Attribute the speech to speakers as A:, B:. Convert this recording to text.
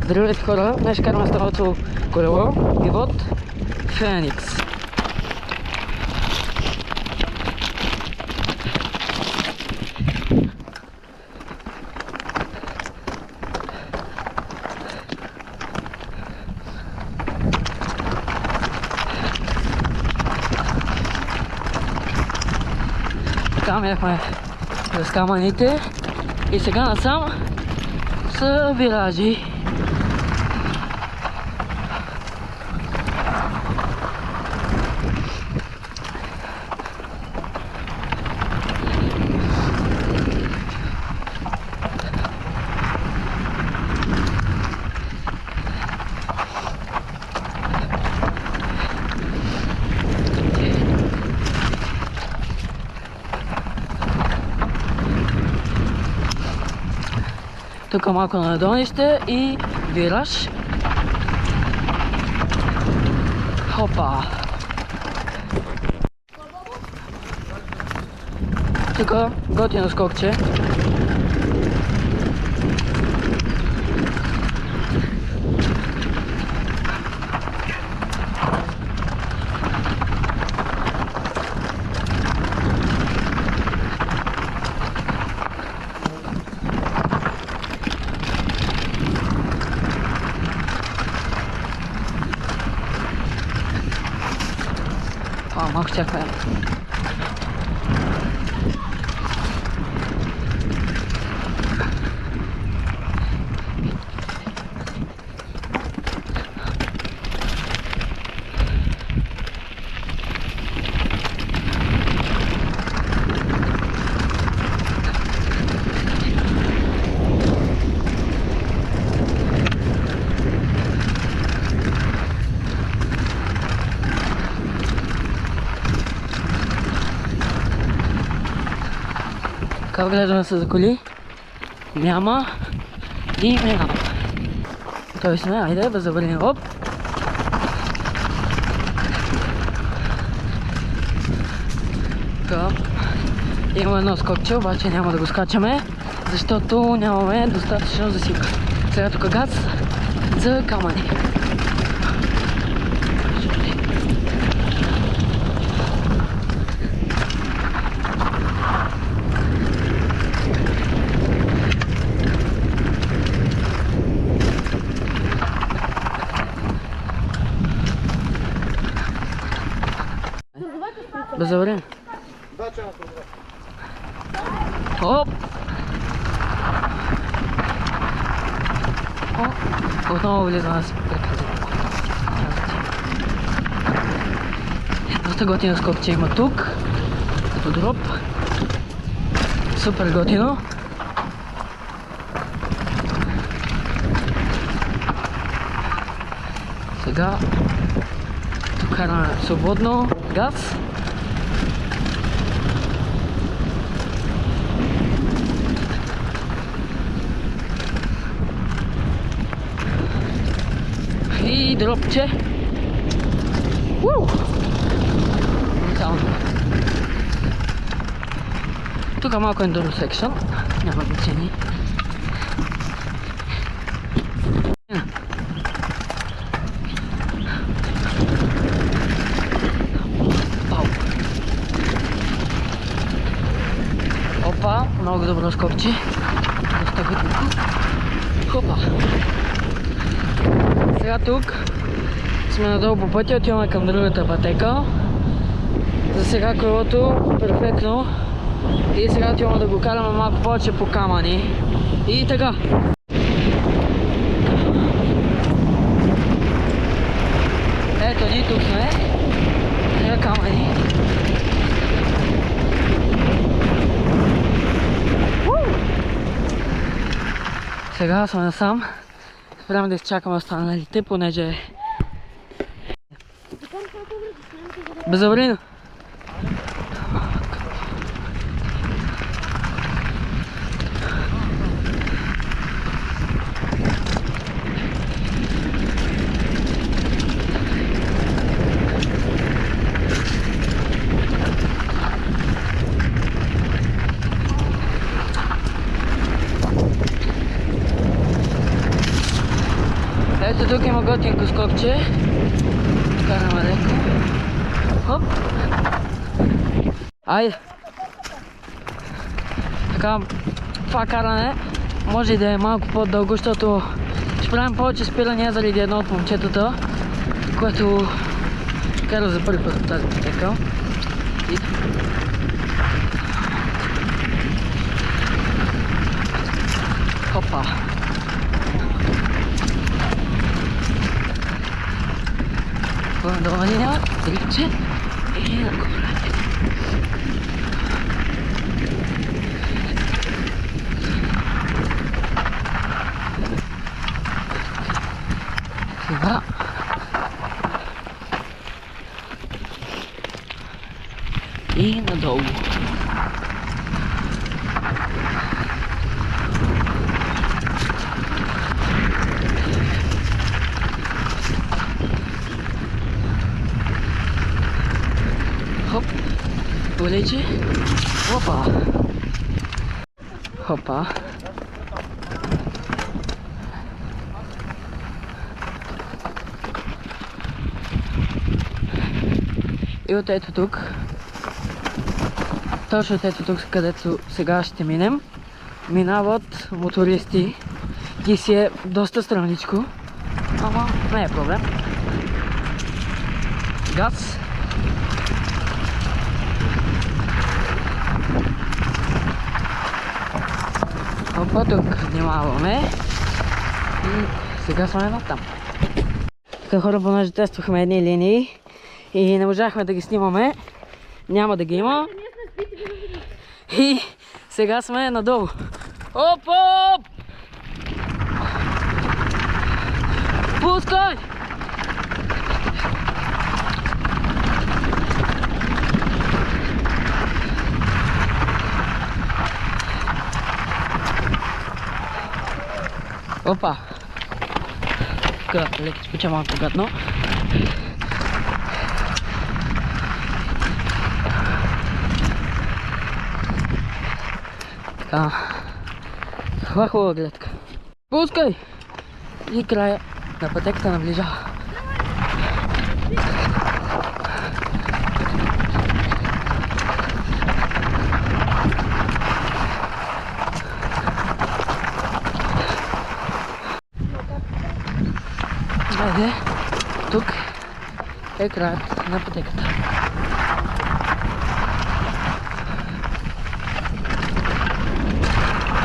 A: Здравейте хора, днес караме старото колело Pivot Phoenix. Така минахме през камъните и сега насам са виражи. Тук малко на надолнище и вираж. Хопа! Тук готино скокче. Малко чакаме. Как гледаме се за коли? Няма и минава. Готови сме, айде да завърнем. Оп! Така. Има едно скокче, обаче няма да го скачаме, защото нямаме достатъчно засилка. Сега тук газ за камъни. Да завърнем. Оп! Отново влизаме с прикази. Доста готино скокче има тук. Като дроп. Супер готино. Сега тук караме свободно газ. И дропче. Тук малко ендуро секшън. Няма значение. Опа, много добро скокче. Доста готино. Хопа. Сега тук сме надолу по пътя, отиваме към другата пътека. За сега колелото перфектно. И сега отиваме да го караме малко повече по камъни. И така. Ето ни тук сме. Сега камъни. Сега сме насам. Време да изчакаме останалите, понеже безаварийно. Ето тук има готинко скокче. Караме леко. Хоп. Айде. Така, това каране може и да е малко по-дълго, защото ще правим повече спирания заради едно от момчетата, което кара за първи път в тази пътека. Хопа! Долна линия, трипче и нагоре. Сега и надолу. Хоп, полече. Опа. Хопа. И от ето тук, точно от ето тук, където сега ще минем, минават мотористи. Ги си е доста страничко, ама не е проблем. Газ. Опа, тук внимаваме. И сега сме натам. Така хора, понеже тествахме едни линии и не можахме да ги снимаме, няма да ги има. И сега сме надолу. Оп, оп! Пускай! Опа! Тук леки спича малко гадно. Така. Това хубава гледка. Пускай! И края на пътеката наближава. Айде, тук е краят на пътеката.